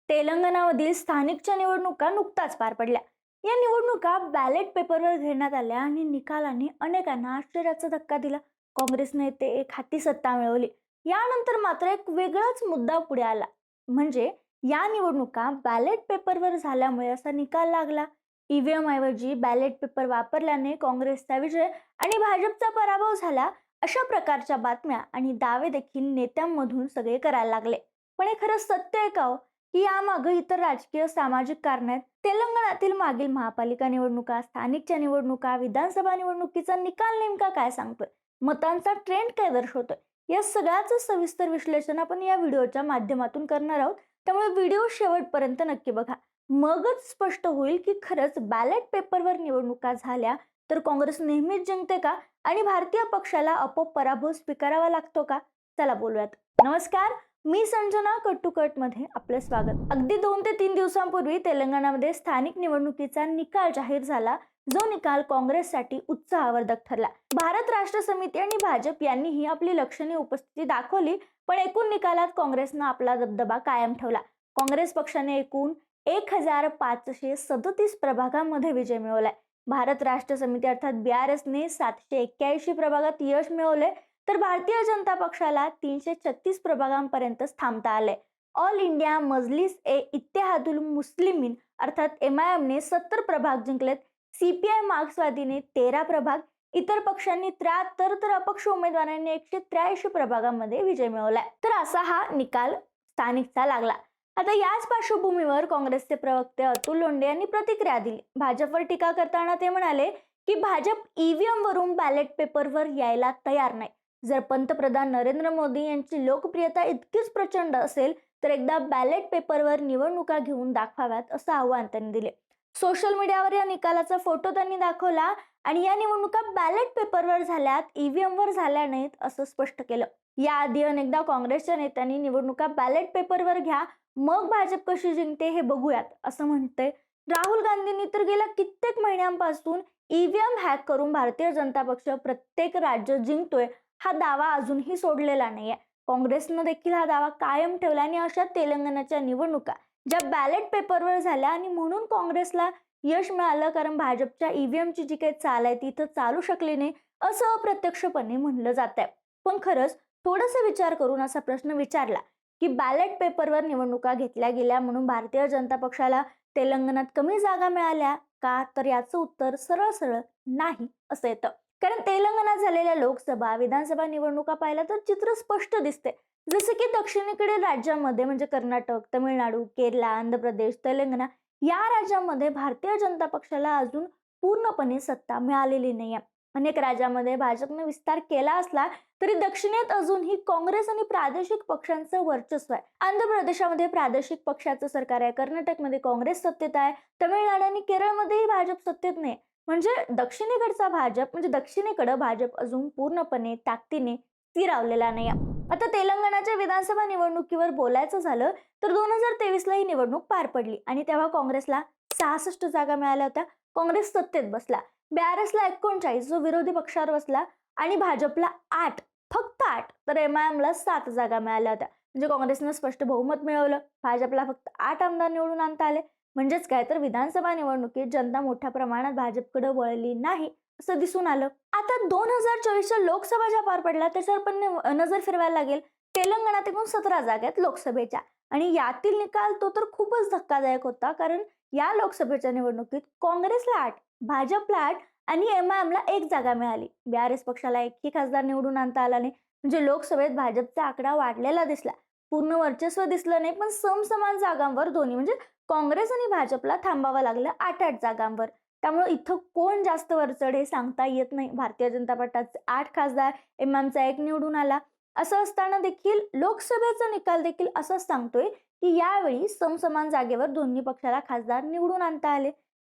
तेलंगणामधील स्थानिकच्या निवडणुका नुकताच पार पडल्या. या निवडणुका बॅलेट पेपरवर घेण्यात आल्या आणि निकालाने अनेकांना आश्चर्याचा धक्का दिला. काँग्रेस नेते एक हाती सत्ता मिळवली. यानंतर मात्र एक वेगळाच मुद्दा पुढे आला, म्हणजे या निवडणुका बॅलेट पेपरवर झाल्यामुळे असा निकाल लागला. ईव्हीएम ऐवजी बॅलेट पेपर वापरल्याने काँग्रेसचा विजय आणि भाजपचा पराभव झाला, अशा प्रकारच्या बातम्या आणि दावे देखील नेत्यांमधून सगळे करायला लागले. पण हे खरं सत्य आहे का हो? की यामागे इतर राजकीय सामाजिक कारण आहेत? तेलंगणातील मागील महापालिका निवडणुका, स्थानिकच्या निवडणुका, विधानसभा निवडणुकीचा निकाल नेमका काय सांगतोय, मतांचा ट्रेंड काय दर्शवतोय, या सगळ्याचं सविस्तर विश्लेषण आपण या व्हिडिओच्या माध्यमातून करणार आहोत. त्यामुळे व्हिडिओ शेवटपर्यंत नक्की बघा. मगच स्पष्ट होईल की खरंच बॅलेट पेपरवर निवडणुका झाल्या तर काँग्रेस नेहमीच जिंकते का आणि भारतीय पक्षाला आपोआप पराभव स्वीकारावा लागतो का? चला बोलूयात. नमस्कार, मी संजना. कट टू कट मध्ये आपले स्वागत. अगदी 2 ते 3 दिवसांपूर्वी तेलंगणामध्ये स्थानिक निवडणुकीचा निकाल जाहीर झाला, जो निकाल काँग्रेससाठी उत्साहवर्धक ठरला. भारत राष्ट्र समिती आणि भाजप यांनीही आपली लक्षणीय उपस्थिती दाखवली, पण एकूण निकालात काँग्रेसनं आपला दबदबा कायम ठेवला. काँग्रेस पक्षाने एकूण 1537 प्रभागांमध्ये विजय मिळवलाय. भारत राष्ट्र समिती अर्थात BRSने 781 प्रभागात यश मिळवले, तर भारतीय जनता पक्षाला 336 प्रभागांपर्यंत थांबता आले. ऑल इंडिया मजलिस ए इत्तेहादुल मुस्लिमीन अर्थात MIMने 70 प्रभाग जिंकलेत. CPI मार्क्सवादीने 13 प्रभाग, इतर पक्षांनी 73 तर अपक्ष उमेदवारांनी 183 प्रभागांमध्ये विजय मिळवलाय. तर असा हा निकाल स्थानिकचा लागला. आता याच पार्श्वभूमीवर काँग्रेसचे प्रवक्ते अतुल लोंढे यांनी प्रतिक्रिया दिली. भाजपवर टीका करताना ते म्हणाले की भाजप ईव्हीएम वरून बॅलेट पेपरवर यायला तयार नाही. जर पंतप्रधान नरेंद्र मोदी यांची लोकप्रियता इतकीच प्रचंड असेल तर एकदा बॅलेट पेपरवर निवडणुका घेऊन दाखवाव्यात, असं आव्हान त्यांनी दिले. सोशल मीडियावर या निकालाचा फोटो त्यांनी दाखवला आणि या निवडणुका बॅलेट पेपरवर झाल्यात, ईव्हीएम वर झाल्या नाहीत, असं स्पष्ट केलं. याआधी अनेकदा काँग्रेसच्या नेत्यांनी निवडणुका बॅलेट पेपरवर घ्या, मग भाजप कशी जिंकते हे बघूयात, असं म्हणते. राहुल गांधींनी तर गेल्या कित्येक महिन्यांपासून ईव्हीएम हॅक करून भारतीय जनता पक्ष प्रत्येक राज्य जिंकतोय हा दावा अजूनही सोडलेला नाहीये. काँग्रेसनं देखील हा दावा कायम ठेवला आणि अशा तेलंगणाच्या निवडणुका ज्या बॅलेट पेपरवर झाल्या आणि म्हणून काँग्रेसला यश मिळालं, कारण भाजपच्या ईव्हीएमची जी काही चाल आहे ती इथं चालू शकली नाही, असं अप्रत्यक्षपणे म्हणलं जात आहे. पण खरंच थोडासा विचार करून असा प्रश्न विचारला की बॅलेट पेपरवर निवडणुका घेतल्या गेल्या म्हणून भारतीय जनता पक्षाला तेलंगणात कमी जागा मिळाल्या का, तर याचं उत्तर सरळ सरळ नाही असं येतं. कारण तेलंगणात झालेल्या लोकसभा विधानसभा निवडणुका पाहिल्या तर चित्र स्पष्ट दिसते. जसे की दक्षिणेकडील राज्यांमध्ये म्हणजे कर्नाटक, तमिळनाडू, केरला, आंध्र प्रदेश, तेलंगणा या राज्यांमध्ये भारतीय जनता पक्षाला अजून पूर्णपणे सत्ता मिळालेली नाहीये. अनेक राज्यांमध्ये भाजपने विस्तार केला असला तरी दक्षिणेत अजूनही काँग्रेस आणि प्रादेशिक पक्षांचं वर्चस्व आहे. आंध्र प्रदेशामध्ये प्रादेशिक पक्षाचं सरकार आहे, कर्नाटकमध्ये काँग्रेस सत्तेत आहे, तमिळनाडू आणि केरळमध्येही भाजप सत्तेत नाही. म्हणजे दक्षिणेकडचा भाजप म्हणजे दक्षिणेकडे भाजप अजून पूर्णपणे ताकदीने स्थिरावलेला नाही. आता तेलंगणाच्या विधानसभा निवडणुकीवर बोलायचं झालं तर 2023 ला ही निवडणूक पार पडली आणि तेव्हा काँग्रेसला 66 जागा मिळाल्या होत्या. काँग्रेस सत्तेत बसला. BRSला 39 जो विरोधी पक्षावर बसला आणि भाजपला 8, फक्त 8, तर MIMला 7 जागा मिळाल्या होत्या. म्हणजे काँग्रेसनं स्पष्ट बहुमत मिळवलं, भाजपला फक्त 8 आमदार निवडून आणता आले. म्हणजेच काय, तर विधानसभा निवडणुकीत जनता मोठ्या प्रमाणात भाजपकडे वळली नाही असं दिसून आलं. आता 2024च्या लोकसभा ज्या पार पडल्या त्याच्यावर पण नजर फिरवायला लागेल. तेलंगणात एकूण 17 जागा आहेत लोकसभेच्या आणि यातील निकाल तो तर खूपच धक्कादायक होता, कारण या लोकसभेच्या निवडणुकीत काँग्रेसला 8, भाजपला 8 आणि MIMला 1 जागा मिळाली. BRS पक्षाला एकही खासदार निवडून आणता आला नाही. म्हणजे लोकसभेत भाजपचा आकडा वाढलेला दिसला. पूर्ण वर्चस्व दिसलं नाही, पण समसमान जागांवर दोन्ही म्हणजे काँग्रेस आणि भाजपला थांबावं लागलं 8-8 जागांवर. त्यामुळे इथं कोण जास्त वरचढ हे सांगता येत नाही. भारतीय जनता पक्षाचे 8 खासदार, MIMचा 1 निवडून आला. असं असताना देखील लोकसभेचा निकाल देखील असंच सांगतोय की यावेळी समसमान जागेवर दोन्ही पक्षाला खासदार निवडून आणता आले.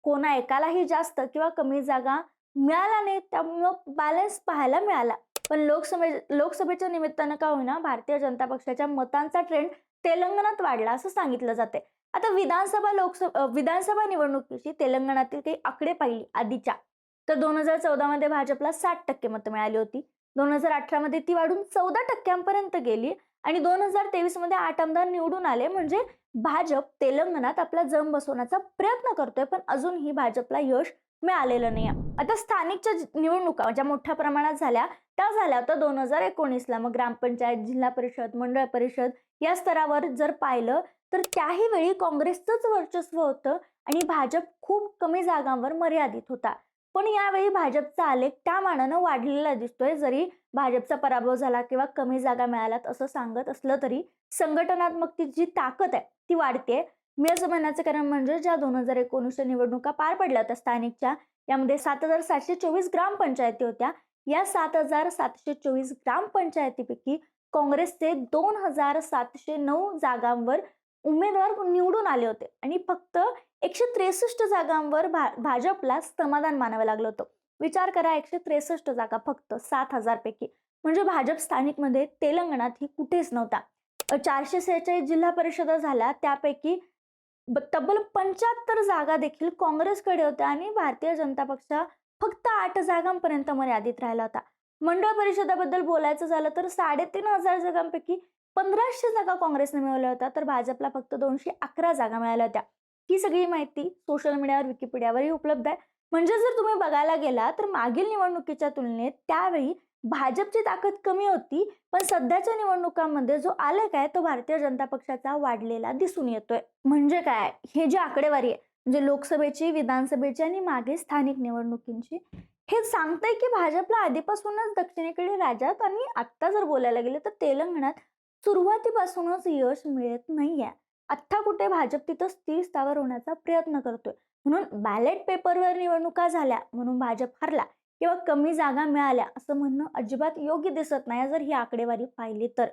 कोणा एकालाही जास्त किंवा कमी जागा मिळाला नाही, त्यामुळं बॅलन्स पाहायला मिळाला. पण लोकसभेच्या निमित्तानं का होईना भारतीय जनता पक्षाच्या मतांचा ट्रेंड तेलंगणात वाढला असं सांगितलं जाते. आता विधानसभा निवडणुकीची तेलंगणातील काही आकडे पाहिली आधीच्या तर 2014 मध्ये भाजपला 60% मतं मिळाली होती. 2018 मध्ये ती वाढून 14% गेली आणि 2023 मध्ये 8 आमदार निवडून आले. म्हणजे भाजप तेलंगणात आपला जम बसवण्याचा प्रयत्न करतोय, पण अजूनही भाजपला यश मिळालेलं नाहीये. आता स्थानिकच्या निवडणुका ज्या मोठ्या प्रमाणात झाल्या, त्या झाल्या होत्या 2019ला. मग ग्रामपंचायत, जिल्हा परिषद, मंडळ परिषद या स्तरावर जर पाहिलं तर त्याही वेळी काँग्रेसचंच वर्चस्व होतं आणि भाजप खूप कमी जागांवर मर्यादित होता. पण यावेळी भाजपचा आलेख त्या मानानं वाढलेला दिसतोय. जरी भाजपचा पराभव झाला किंवा कमी जागा मिळाल्यात असं सांगत असलं तरी संघटनात्मक जी ताकद आहे ती वाढते. मी असं म्हणण्याचं कारण म्हणजे ज्या 2019च्या निवडणुका पार पडल्या होत्या स्थानिकच्या, यामध्ये 7,724 ग्रामपंचायती होत्या. या 7,724 ग्रामपंचायतीपैकी काँग्रेसचे 2,709 जागांवर उमेदवार निवडून आले होते आणि फक्त 163 जागांवर भाजपला समाधान मानावं लागलं होतं. विचार करा, 163 जागा फक्त 7,000 पैकी. म्हणजे भाजप स्थानिकमध्ये तेलंगणात ही कुठेच नव्हता. 446 जिल्हा परिषदा झाल्या, त्यापैकी तब्बल 75 जागा देखील काँग्रेसकडे होत्या आणि भारतीय जनता पक्ष फक्त 8 जागांपर्यंत मर्यादित राहिला होता. मंडळ परिषदेबद्दल बोलायचं झालं तर 3,500 जागांपैकी 1,500 जागा काँग्रेसने मिळवल्या होत्या, तर भाजपला फक्त 211 जागा मिळाल्या होत्या. ही सगळी माहिती सोशल मीडियावर, विकिपीडियावरही उपलब्ध आहे. म्हणजे जर तुम्ही बघायला गेला तर मागील निवडणुकीच्या तुलनेत त्यावेळी भाजपची ताकद कमी होती, पण सध्याच्या निवडणुकांमध्ये जो आलेख आहे तो भारतीय जनता पक्षाचा वाढलेला दिसून येतोय. म्हणजे काय, हे जी आकडेवारी आहे म्हणजे लोकसभेची, विधानसभेची आणि मागे स्थानिक निवडणुकींची, हे सांगतंय की भाजपला आधीपासूनच दक्षिणेकडील राज्यात आणि आत्ता जर बोलायला गेले तर तेलंगणात सुरुवातीपासूनच यश मिळत नाहीये. आत्ता कुठे भाजप तिथं स्थिर स्थावर होण्याचा प्रयत्न करतोय. म्हणून बॅलेट पेपरवर निवडणुका झाल्या म्हणून भाजप हरला किंवा कमी जागा मिळाल्या असं म्हणणं अजिबात योग्य दिसत नाही जर ही आकडेवारी पाहिली तर.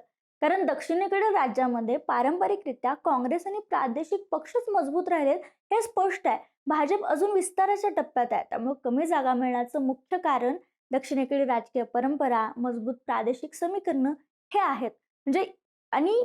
कारण दक्षिणेकडील राज्यामध्ये पारंपरिकरित्या काँग्रेस आणि प्रादेशिक पक्षच मजबूत राहिलेत हे स्पष्ट आहे. भाजप अजून विस्ताराच्या टप्प्यात आहे, त्यामुळे कमी जागा मिळण्याचं मुख्य कारण दक्षिणेकडील राजकीय परंपरा, मजबूत प्रादेशिक समीकरणं हे आहेत. म्हणजे आणि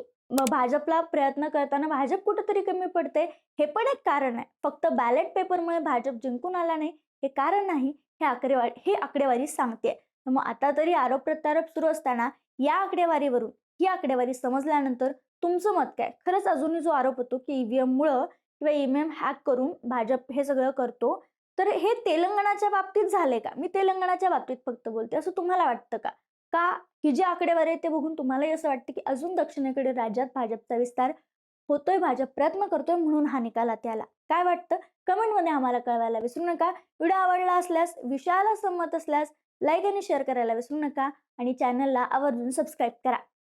भाजपला प्रयत्न करताना भाजप कुठेतरी कमी पडते हे पण एक कारण आहे. फक्त बॅलेट पेपरमुळे भाजप जिंकून आला नाही हे कारण नाही, हे आकडेवारी सांगते. मग आता तरी आरोप प्रत्यारोप सुरू असताना या आकडेवारीवरून ही आकडेवारी समजल्यानंतर तुमचं मत काय? खरंच अजूनही जो आरोप होतो की ईव्हीएम मुळे किंवा ईव्हीएम हॅक करून भाजप हे सगळं करतो, तर हे तेलंगणाच्या बाबतीत झाले का? मी तेलंगणाच्या बाबतीत फक्त बोलते, असं तुम्हाला वाटतं का? का ही जी आकडेवारी आहे ते बघून तुम्हालाही असं वाटतं की अजून दक्षिणेकडे राज्यात भाजपचा विस्तार होतोय, भाजप प्रयत्न करतोय म्हणून हा निकाल आला? काय वाटतं कमेंटमध्ये आम्हाला कळवायला विसरू नका. व्हिडिओ आवडला असल्यास, विषयाला संमत असल्यास लाईक आणि शेअर करायला विसरू नका आणि चॅनलला आवर्जून सबस्क्राईब करा.